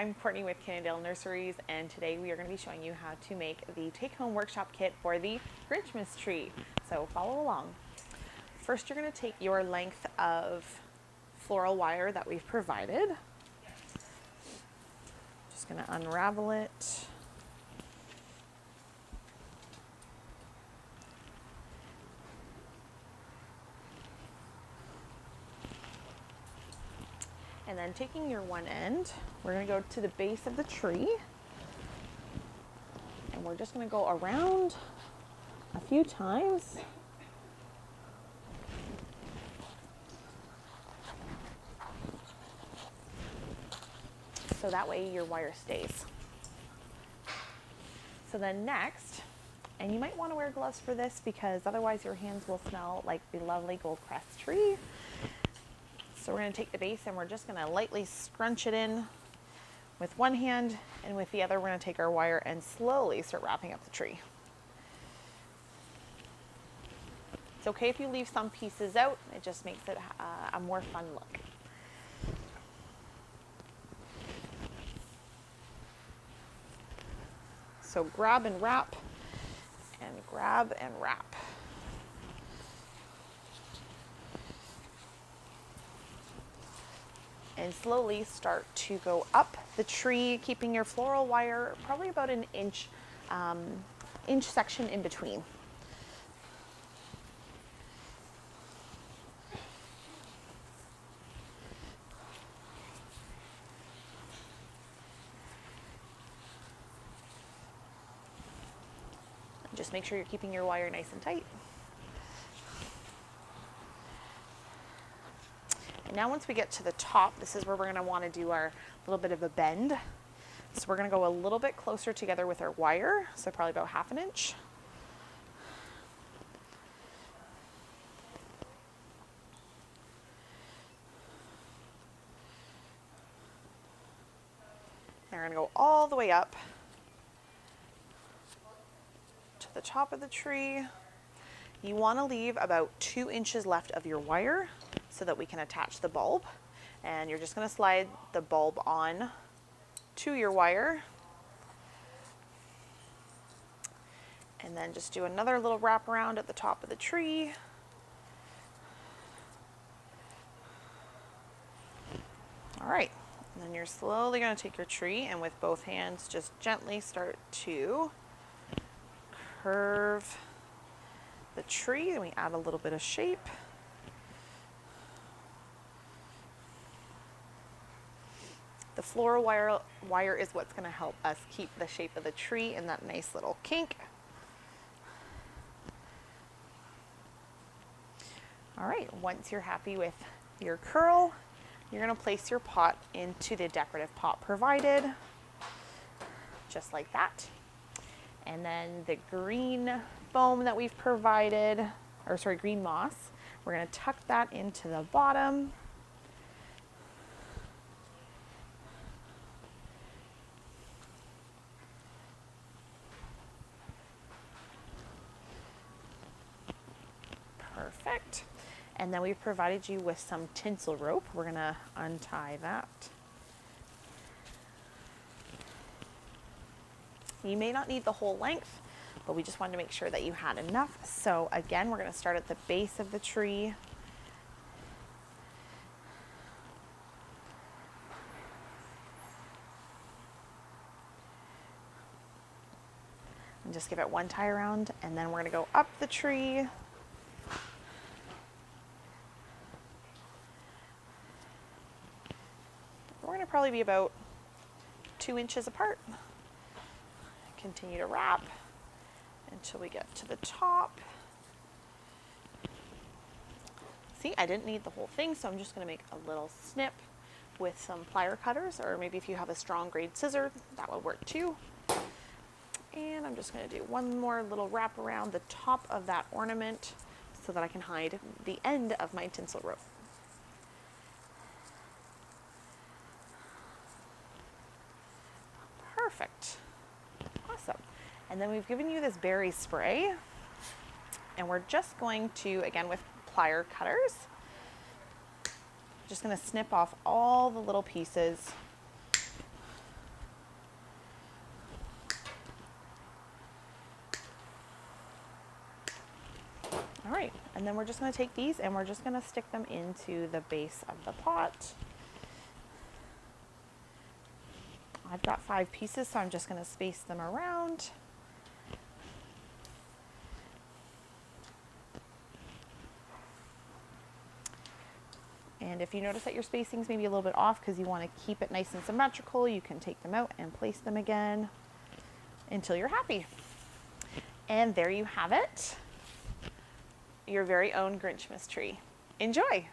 I'm Courtney with Canadale Nurseries, and today we are going to be showing you how to make the take-home workshop kit for the Grinchmas tree. So follow along. First, you're going to take your length of floral wire that we've provided. Just going to unravel it. And then taking your one end, we're going to go to the base of the tree. And we're just going to go around a few times. So that way your wire stays. So then next, and you might want to wear gloves for this because otherwise your hands will smell like the lovely gold crest tree. So we're going to take the base and we're just going to lightly scrunch it in with one hand, and with the other we're going to take our wire and slowly start wrapping up the tree. It's okay if you leave some pieces out, it just makes it a more fun look. So grab and wrap, and grab and wrap. And slowly start to go up the tree, keeping your floral wire probably about an inch section in between. Just make sure you're keeping your wire nice and tight. And now once we get to the top, this is where we're going to want to do our little bit of a bend. So we're going to go a little bit closer together with our wire, so probably about 1/2 inch. And we're going to go all the way up to the top of the tree. You want to leave about 2 inches left of your wire so that we can attach the bulb. And you're just going to slide the bulb on to your wire. And then just do another little wrap around at the top of the tree. All right, and then you're slowly going to take your tree and with both hands just gently start to curve the tree, and we add a little bit of shape. The floral wire is what's going to help us keep the shape of the tree in that nice little kink. All right, once you're happy with your curl, you're going to place your pot into the decorative pot provided, just like that. And then the green foam that we've provided, or sorry, green moss, we're going to tuck that into the bottom. Perfect. And then we've provided you with some tinsel rope. We're going to untie that. You may not need the whole length, but we just wanted to make sure that you had enough. So again, we're going to start at the base of the tree. And just give it one tie around, and then we're going to go up the tree. We're going to probably be about 2 inches apart. Continue to wrap until we get to the top. See, I didn't need the whole thing, so I'm just going to make a little snip with some plier cutters, or maybe if you have a strong grade scissor, that would work too. And I'm just going to do one more little wrap around the top of that ornament so that I can hide the end of my tinsel rope. Perfect. Awesome. And then we've given you this berry spray, and we're just going to, again with plier cutters, just going to snip off all the little pieces And then we're just going to take these and we're just going to stick them into the base of the pot. I've got 5 pieces, so I'm just going to space them around. And if you notice that your spacing's maybe a little bit off because you want to keep it nice and symmetrical, you can take them out and place them again until you're happy. And there you have it, your very own Grinchmas tree. Enjoy!